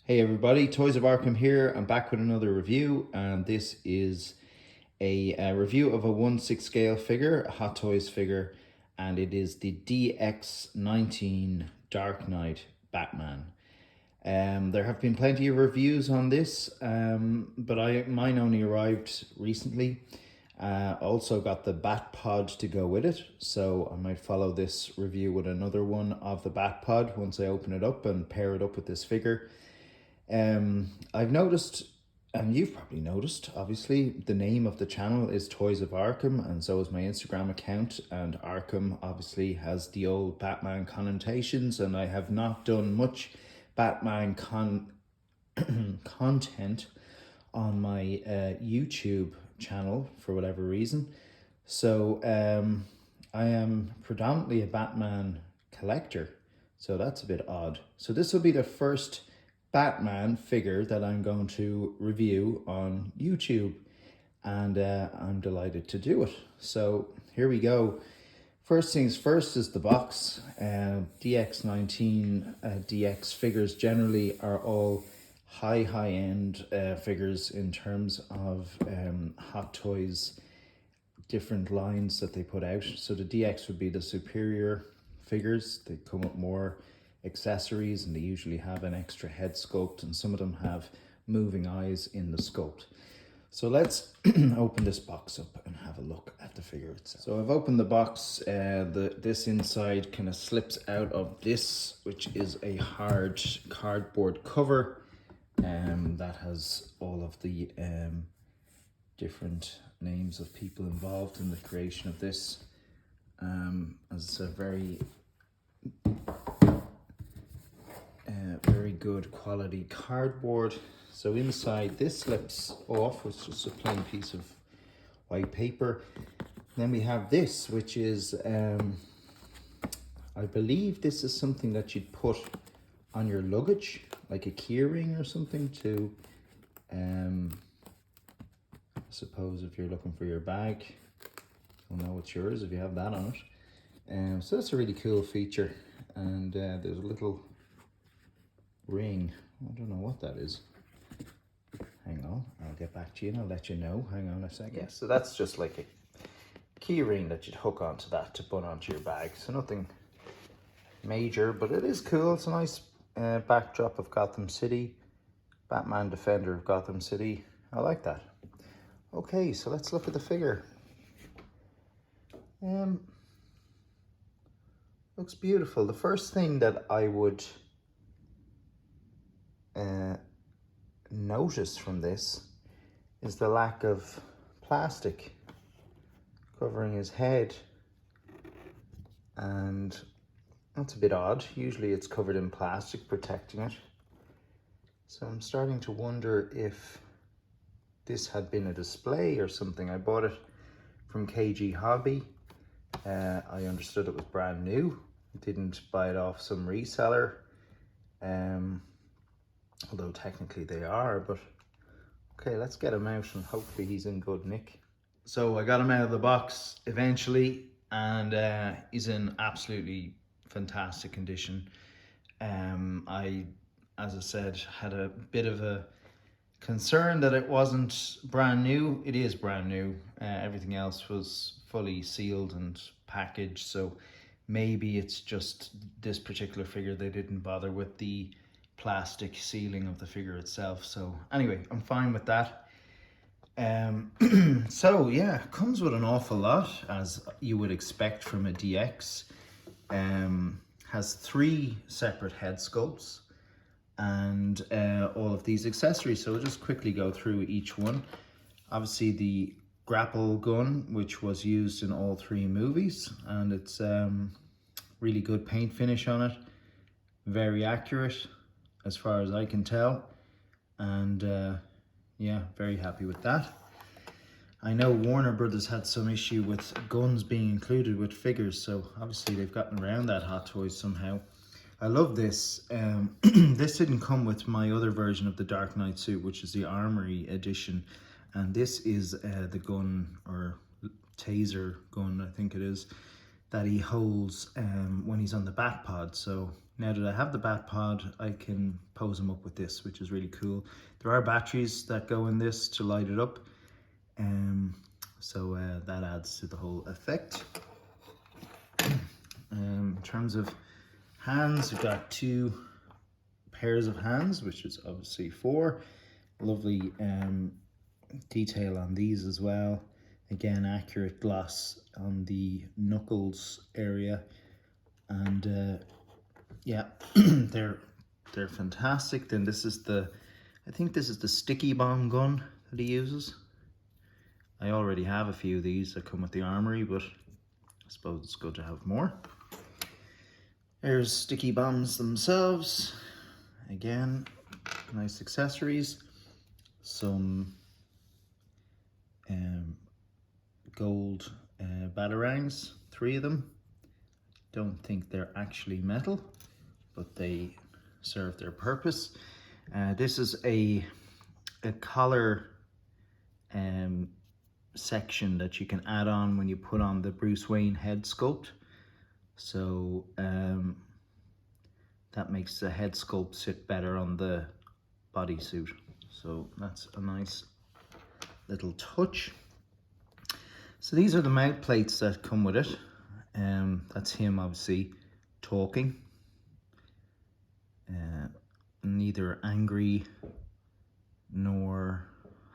Hey everybody, Toys of Arkham here. I'm back with another review, and this is a review of a 1/6 scale figure, a Hot Toys figure, and it is the DX19 Dark Knight Batman. There have been plenty of reviews on this, but mine only arrived recently. Also got the Bat Pod to go with it, so I might follow this review with another one of the Bat Pod once I open it up and pair it up with this figure. I've noticed, and you've probably noticed, obviously, the name of the channel is Toys of Arkham, and so is my Instagram account. And Arkham obviously has the old Batman connotations, and I have not done much Batman content on my YouTube channel for whatever reason. So I am predominantly a Batman collector, so that's a bit odd. So this will be the first Batman figure that I'm going to review on YouTube, and I'm delighted to do it. So here we go. First things first is the box. DX19 DX figures generally are all high end figures in terms of Hot Toys different lines that they put out. So the DX would be the superior figures. They come with more accessories, and they usually have an extra head sculpt, and some of them have moving eyes in the sculpt. So let's open this box up and have a look at the figure itself. So I've opened the box. This inside kind of slips out of this, which is a hard cardboard cover that has all of the different names of people involved in the creation of this. As a very good quality cardboard. So inside this slips off, it's just a plain piece of white paper. Then we have this, which is I believe this is something that you'd put on your luggage, like a key ring or something, to I suppose if you're looking for your bag, you'll know it's yours if you have that on it. So that's a really cool feature. And there's a little ring. I don't know what that is. Hang on, I'll get back to you and I'll let you know. Hang on a second. Yeah, so that's just like a key ring that you'd hook onto that to put onto your bag. So nothing major, but it is cool. It's a nice backdrop of Gotham City. Batman Defender of Gotham City. I like that. Okay, so let's look at the figure. Looks beautiful. The first thing that I would notice from this is the lack of plastic covering his head, and that's a bit odd. Usually it's covered in plastic protecting it, so I'm starting to wonder if this had been a display or something. I bought it from KG Hobby. I understood it was brand new. I didn't buy it off some reseller, although technically they are. But okay, let's get him out and hopefully he's in good nick. So I got him out of the box eventually, and he's in absolutely fantastic condition. As I said, had a bit of a concern that it wasn't brand new. It is brand new. Everything else was fully sealed and packaged, so maybe it's just this particular figure they didn't bother with the plastic sealing of the figure itself. So anyway, I'm fine with that. So yeah, comes with an awful lot, as you would expect from a DX. Has 3 separate head sculpts and all of these accessories. So we'll just quickly go through each one. Obviously the grapple gun, which was used in all 3 movies, and it's really good paint finish on it, very accurate as far as I can tell, and yeah, very happy with that. I know Warner Brothers had some issue with guns being included with figures, so obviously they've gotten around that, Hot Toys, somehow. I love this. This didn't come with my other version of the Dark Knight suit, which is the Armory edition, and this is the gun, or taser gun I think it is, that he holds when he's on the Bat Pod. So Now that I have the bat pod, I can pose them up with this, which is really cool. There are batteries that go in this to light it up, so that adds to the whole effect. In terms of hands, we've got 2 pairs of hands, which is obviously 4. Lovely detail on these as well. Again, accurate gloss on the knuckles area, and yeah, they're fantastic. Then this is I think this is the sticky bomb gun that he uses. I already have a few of these that come with the armory, but I suppose it's good to have more. There's sticky bombs themselves. Again, nice accessories. Some gold batarangs, 3 of them. Don't think they're actually metal, but they serve their purpose. This is a collar section that you can add on when you put on the Bruce Wayne head sculpt. So that makes the head sculpt sit better on the bodysuit. So that's a nice little touch. So these are the mouth plates that come with it. That's him obviously talking. Neither angry nor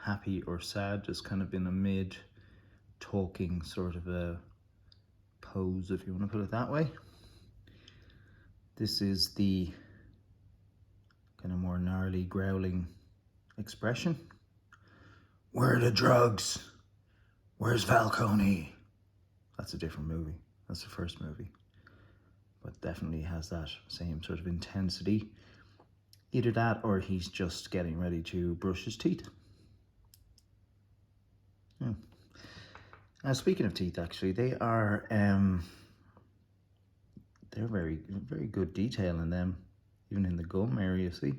happy or sad, just kind of in a mid talking sort of a pose, if you want to put it that way. This is the kind of more gnarly growling expression. Where are the drugs? Where's Falcone? That's a different movie. That's the first movie. But definitely has that same sort of intensity. Either that or he's just getting ready to brush his teeth. Yeah. Now, speaking of teeth, actually, they are they're very good detail in them, even in the gum area. See?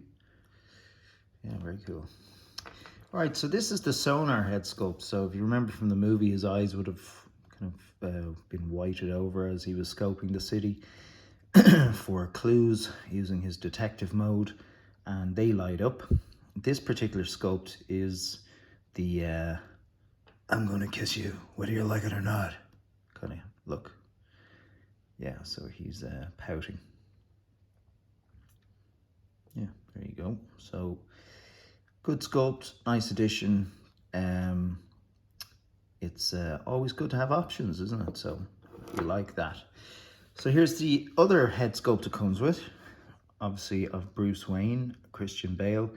Yeah, very cool. All right, so this is the sonar head sculpt. So if you remember from the movie, his eyes would have kind of been whited over as he was scoping the city for clues using his detective mode, and they light up. This particular sculpt is the I'm gonna kiss you whether you like it or not kind of look. Yeah, so he's pouting. Yeah, there you go. So good sculpt, nice addition. It's always good to have options, isn't it? So we like that. So here's the other head sculpt it comes with, obviously of Bruce Wayne, Christian Bale.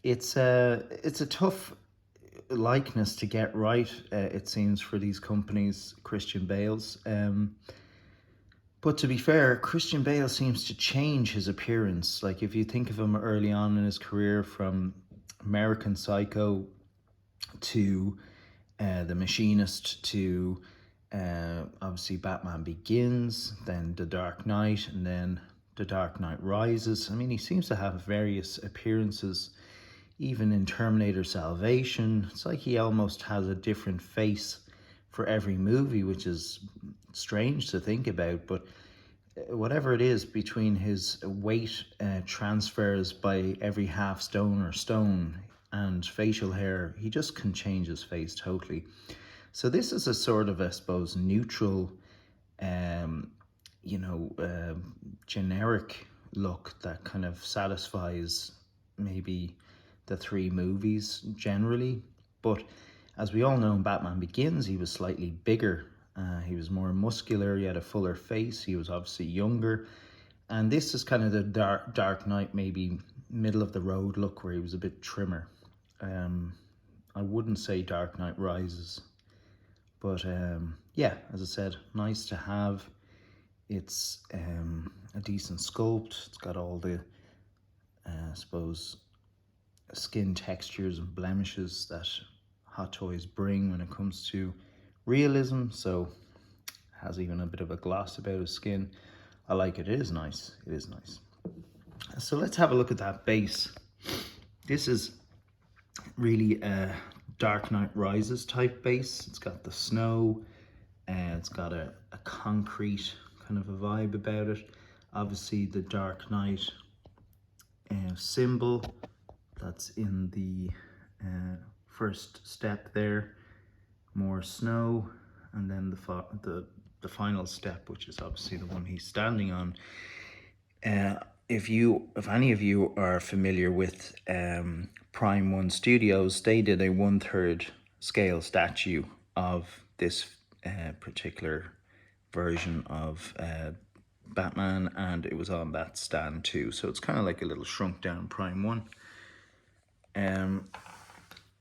It's a tough likeness to get right, it seems, for these companies, Christian Bale's. But to be fair, Christian Bale seems to change his appearance. Like if you think of him early on in his career, from American Psycho to The Machinist to obviously Batman Begins, then The Dark Knight, and then The Dark Knight Rises. I mean, he seems to have various appearances, even in Terminator Salvation. It's like he almost has a different face for every movie, which is strange to think about. But whatever it is, between his weight transfers by every half stone or stone and facial hair, he just can change his face totally. So this is a sort of, I suppose, neutral, generic look that kind of satisfies maybe the 3 movies generally. But as we all know, in Batman Begins, he was slightly bigger. He was more muscular, he had a fuller face, he was obviously younger. And this is kind of the Dark Knight, maybe middle of the road look, where he was a bit trimmer. I wouldn't say Dark Knight Rises. But yeah, as I said, nice to have. It's a decent sculpt. It's got all the, I suppose, skin textures and blemishes that Hot Toys bring when it comes to realism. So has even a bit of a gloss about his skin. I like it. It is nice. It is nice. So let's have a look at that base. This is really a Dark Knight Rises type base. It's got the snow, and it's got a concrete kind of a vibe about it. obviously the Dark Knight symbol that's in the first step there. More snow, and then the final step, which is obviously the one he's standing on. If any of you are familiar with Prime One Studios, they did a 1/3 scale statue of this particular version of Batman, and it was on that stand too. So it's kind of like a little shrunk down Prime One.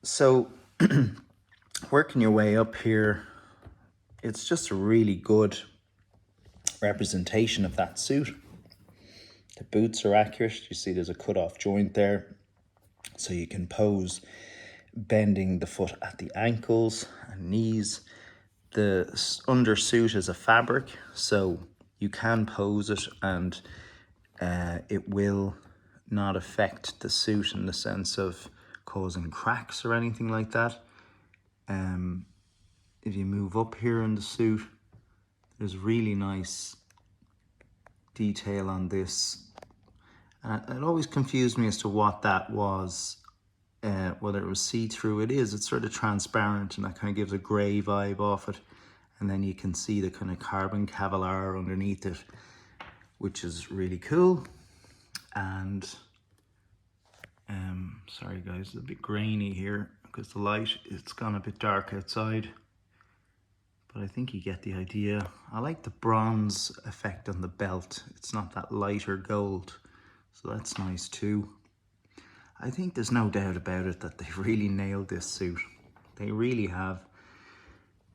So working your way up here, it's just a really good representation of that suit. The boots are accurate. You see there's a cut off joint there, so you can pose bending the foot at the ankles and knees. The undersuit is a fabric, so you can pose it and it will not affect the suit in the sense of causing cracks or anything like that. If you move up here in the suit, there's really nice detail on this. It always confused me as to what that was, whether it was see-through. It's sort of transparent, and that kind of gives a grey vibe off it. And then you can see the kind of carbon Kevlar underneath it, which is really cool. And sorry guys, it's a bit grainy here because the light, it's gone a bit dark outside, but I think you get the idea. I like the bronze effect on the belt. It's not that lighter gold, so that's nice too. I think there's no doubt about it that they've really nailed this suit. They really have.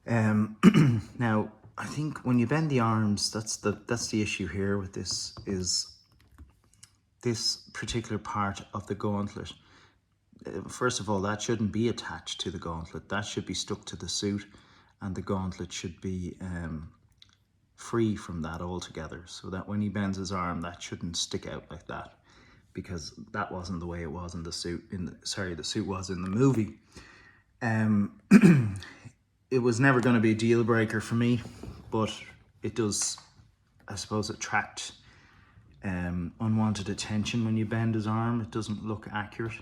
Now, I think when you bend the arms, that's the issue here with this, is this particular part of the gauntlet. First of all, that shouldn't be attached to the gauntlet. That should be stuck to the suit, and the gauntlet should be free from that altogether, so that when he bends his arm, that shouldn't stick out like that, because that wasn't the way it was in the suit. The suit was in the movie. It was never going to be a deal breaker for me, but it does, I suppose, attract unwanted attention when you bend his arm. It doesn't look accurate.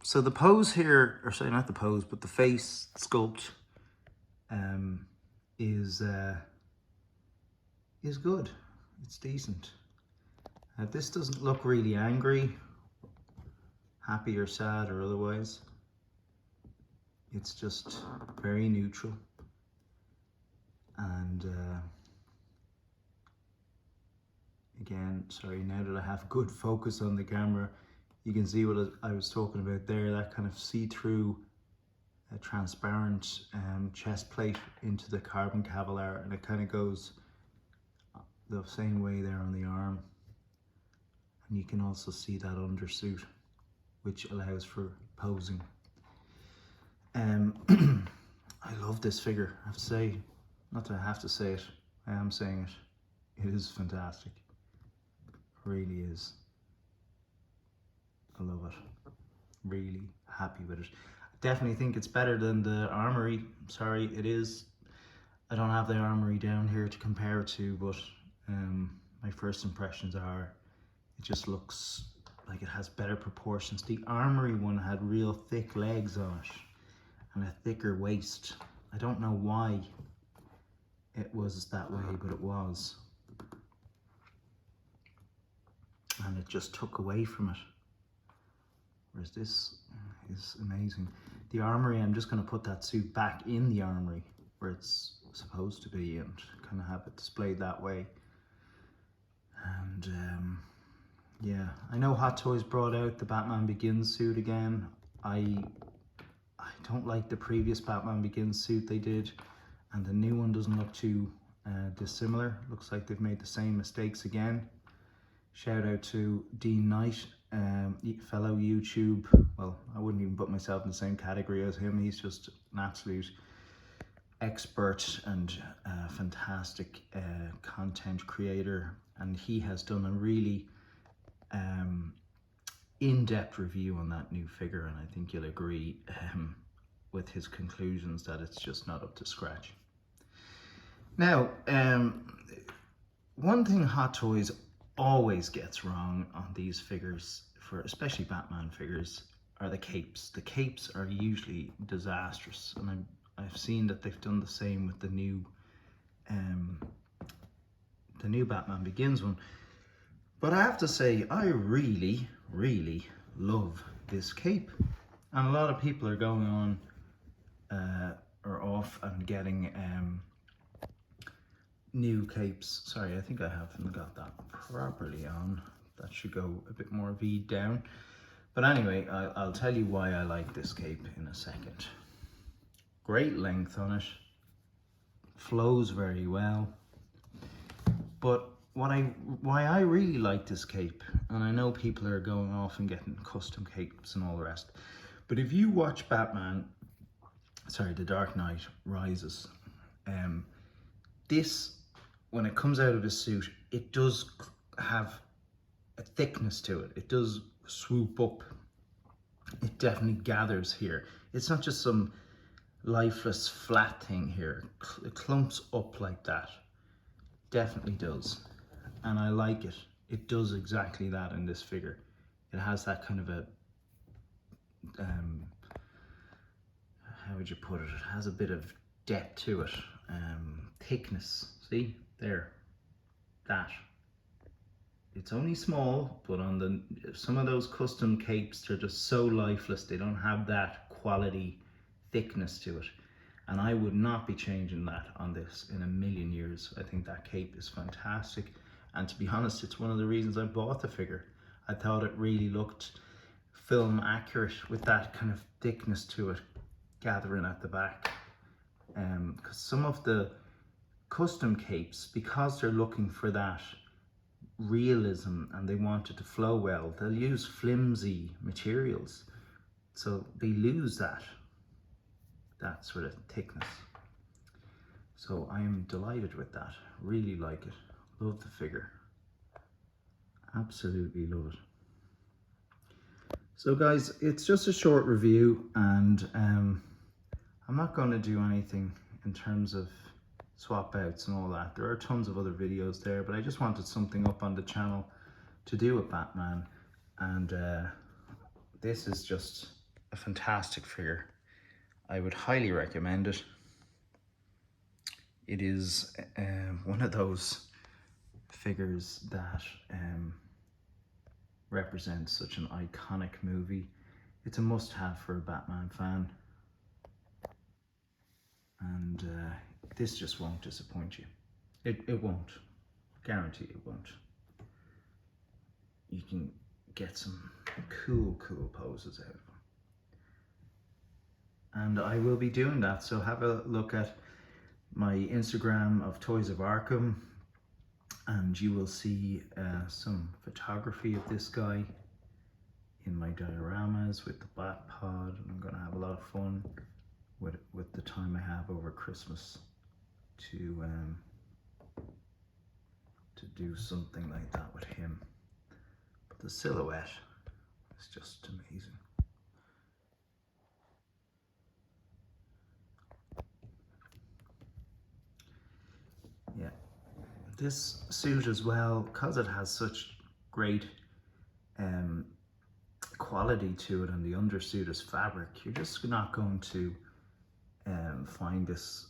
So the pose here, or sorry, not the pose, but the face sculpt is good. It's decent. This doesn't look really angry, happy or sad or otherwise. It's just very neutral. And again, sorry, now that I have good focus on the camera, you can see what I was talking about there, that kind of see-through transparent chest plate into the carbon Kevlar, and it kind of goes the same way there on the arm. And you can also see that undersuit, which allows for posing. I love this figure, I have to say. Not that I have to say it, I am saying it. It is fantastic. It really is. I love it. Really happy with it. I definitely think it's better than the Armory. Sorry, it is. I don't have the Armory down here to compare it to, but my first impressions are it just looks like it has better proportions. The Armory one had real thick legs on it and a thicker waist. I don't know why it was that way, but it was. And it just took away from it. Whereas this is amazing. The Armory, I'm just going to put that suit back in the Armory where it's supposed to be and kind of have it displayed that way. And yeah, I know Hot Toys brought out the Batman Begins suit again. I don't like the previous Batman Begins suit they did, and the new one doesn't look too dissimilar. Looks like they've made the same mistakes again. Shout out to Dean Knight, fellow YouTube, well, I wouldn't even put myself in the same category as him. He's just an absolute expert and fantastic content creator, and he has done a really in-depth review on that new figure, and I think you'll agree with his conclusions that it's just not up to scratch. Now, one thing Hot Toys always gets wrong on these figures, for especially Batman figures, are the capes. The capes are usually disastrous, and I've seen that they've done the same with the new Batman Begins one. But I have to say, I really, really love this cape, and a lot of people are going on or off and getting new capes. Sorry, I think I haven't got that properly on. That should go a bit more V'd down. But anyway, I'll tell you why I like this cape in a second. Great length on it, flows very well. But why I really like this cape, and I know people are going off and getting custom capes and all the rest, but if you watch The Dark Knight Rises, this, when it comes out of the suit, it does have a thickness to it. It does swoop up. It definitely gathers here. It's not just some lifeless flat thing here. It clumps up like that. Definitely does. And I like it. It does exactly that in this figure. It has that kind of a, how would you put it? It has a bit of depth to it. Thickness. See? There. That. It's only small, but on some of those custom capes, they're just so lifeless. They don't have that quality thickness to it. And I would not be changing that on this in a million years. I think that cape is fantastic. And to be honest, it's one of the reasons I bought the figure. I thought it really looked film accurate with that kind of thickness to it, gathering at the back. Because some of the custom capes, because they're looking for that realism and they want it to flow well, they'll use flimsy materials, so they lose that sort of thickness. So I am delighted with that. Really like it. Love the figure. Absolutely love it. So guys, it's just a short review, and I'm not going to do anything in terms of swap outs and all that. There are tons of other videos there, but I just wanted something up on the channel to do with Batman, and this is just a fantastic figure. I would highly recommend it. It is one of those figures that represents such an iconic movie. It's a must-have for a Batman fan, and this just won't disappoint you. It won't. Guarantee it won't. You can get some cool poses out of them. And I will be doing that, so have a look at my Instagram of Toys of Arkham, and you will see some photography of this guy in my dioramas with the Bat Pod, and I'm going to have a lot of fun with the time I have over Christmas to do something like that with him. But the silhouette is just amazing. Yeah, this suit as well, because it has such great quality to it, and the undersuit is fabric, you're just not going to find this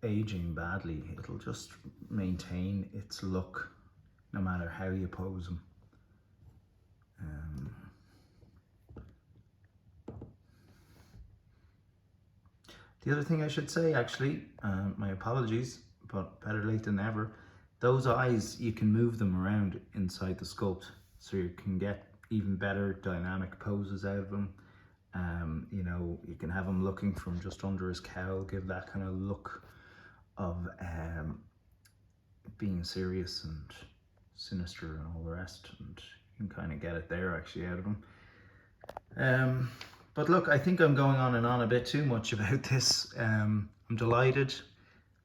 aging badly. It'll just maintain its look no matter how you pose them. The other thing I should say, actually, my apologies, but better late than never, those eyes, you can move them around inside the sculpt, so you can get even better dynamic poses out of them. You know, you can have him looking from just under his cowl, give that kind of look of being serious and sinister and all the rest, and you can kind of get it there actually out of him. But look, I think I'm going on and on a bit too much about this. I'm delighted.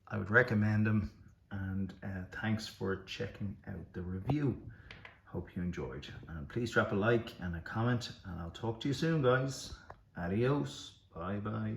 I would recommend them, and thanks for checking out the review. Hope you enjoyed, and please drop a like and a comment, and I'll talk to you soon, guys. Adios. Bye bye.